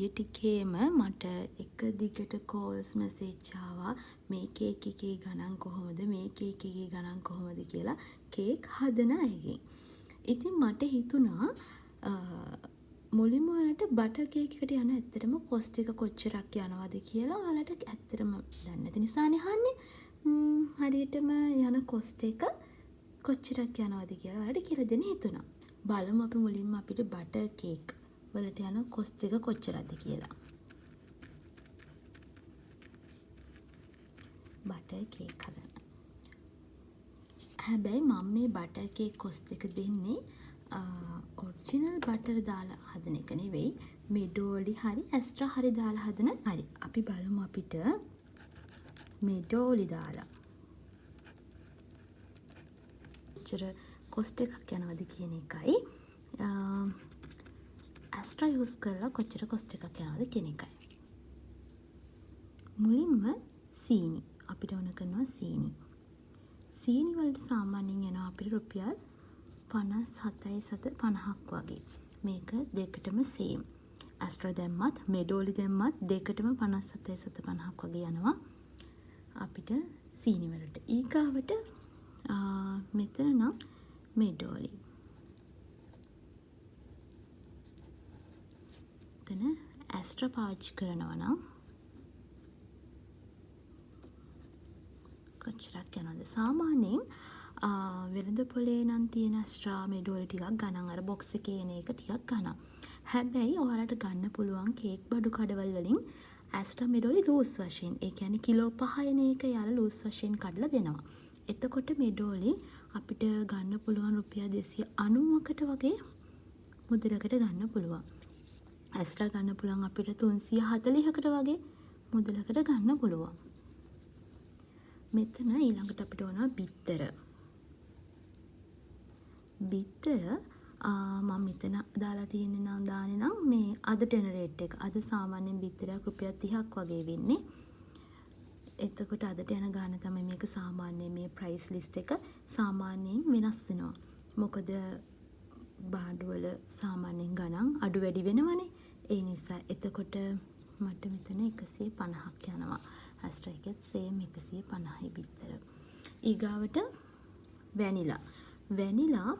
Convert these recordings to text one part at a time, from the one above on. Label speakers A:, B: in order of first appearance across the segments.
A: ඊයේ ටිකේම මට එක දිගට කෝල්ස් මැසේජ් ආවා මේ කේක් එකේ ගණන් කොහොමද මේ කේක් එකේ ගණන් කොහොමද කියලා කේක් හදන අයගෙන්. ඉතින් මට හිතුණා මුලින්ම ඔයාලට බටර් කේක් එකට යන ඇත්තටම කොස්ට් එක කොච්චරක් යනවද කියලා ඔයාලට ඇත්තටම දන්නේ නැති නිසානේ අහන්නේ. හරියටම යන කොස්ට් එක කොච්චරක් යනවද කියලා ඔයාලට කියලා දෙන්න හිතුණා. බලමු අපි මුලින්ම අපිට බටර් කේක් වලට යන කොස්ට් එක කොච්චරද කියලා. බටර් කේක් හදන්න. හැබැයි මම මේ බටර් කේක් කොස්ට් එක දෙන්නේ ඔරිජිනල් බටර් දාලා හදන එක නෙවෙයි. මෙඩෝලි හරි ඇස්ට්‍රා හරි දාලා හදන. හරි. අපි බලමු අපිට මෙඩෝලි දාලා කොච්චර කොස්ට් එකක් යනවද කියන එකයි ඇස්ට්‍රා යූස් කරලා කොච්චර කොස්ට් එකක් යනවද කියන එකයි. මුලින්ම සීනි අපිට ඕන කරනවා සීනි. සීනි වලට සාමාන්‍යයෙන් යනවා අපිට රුපියල් 57.50ක් වගේ. මේක දෙකටම සේම්. ඇස්ට්‍රා දැම්මත් මෙඩෝලි දැම්මත් දෙකටම 57.50ක් වගේ යනවා අපිට සීනි වලට. ඊගාවට මෙතන නම් මෙඩෝලි. එතන ඇස්ට්‍රා පාවිච්චි කරනවා නම් කොච්චරක් යනවද? සාමාන්‍යයෙන් වෙළඳ පොලේ නම් තියෙන ඇස්ට්‍රා මෙඩෝලි ටිකක් ගණන් අර බොක්ස් එකේ එන එක ටිකක් ගණන්. හැබැයි ඔයාලට ගන්න පුළුවන් කේක් බඩු කඩවල් වලින් ඇස්ට්‍රා මෙඩෝලි ලූස් වශයෙන්. ඒ කියන්නේ කිලෝ 5 එන එක යාලා ලූස් වශයෙන් කඩලා දෙනවා. එතකොට මෙඩෝලි අපිට ගන්න පුළුවන් රුපියල් 290කට වගේ මුදලකට ගන්න පුළුවන්. ඇස්ට්‍රා ගන්න පුළුවන් අපිට 340කට වගේ මුදලකට ගන්න පුළුවන්. මෙතන ඊළඟට අපිට ඕන බිත්තර. බිත්තර මම මෙතන දාලා තියෙන්නේ නම් දාන්නේ නම් මේ අද එන රේට් එක. අද සාමාන්‍යයෙන් බිත්තරයක් රුපියල් 30ක් වගේ වෙන්නේ. එතකොට අදට යන ගාන තමයි මේක. සාමාන්‍යයෙන් මේ ප්‍රයිස් ලිස්ට් එක සාමාන්‍යයෙන් වෙනස් වෙනවා. මොකද බාඩුවල සාමාන්‍යයෙන් ගණන් අඩු වැඩි වෙනවනේ. ඒ නිසා එතකොට මට මෙතන 150ක් යනවා. ඇස්ට්‍රා එකෙත් සේම් 150යි බිත්තර. ඊගාවට වැනිලා. වැනිලා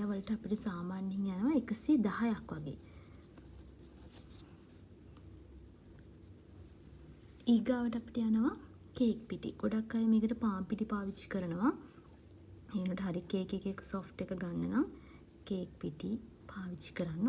A: වලට අපිට සාමාන්‍යයෙන් යනවා 110ක් වගේ. ඊගාවට අපිට යනවා කේක් පිටි. ගොඩක් අය මේකට පාන් පිටි පාවිච්චි කරනවා. ඒනට හරි කේක් එකක සොෆ්ට් එක ගන්න නම් කේක් පිටි පාවිච්චි කරන්න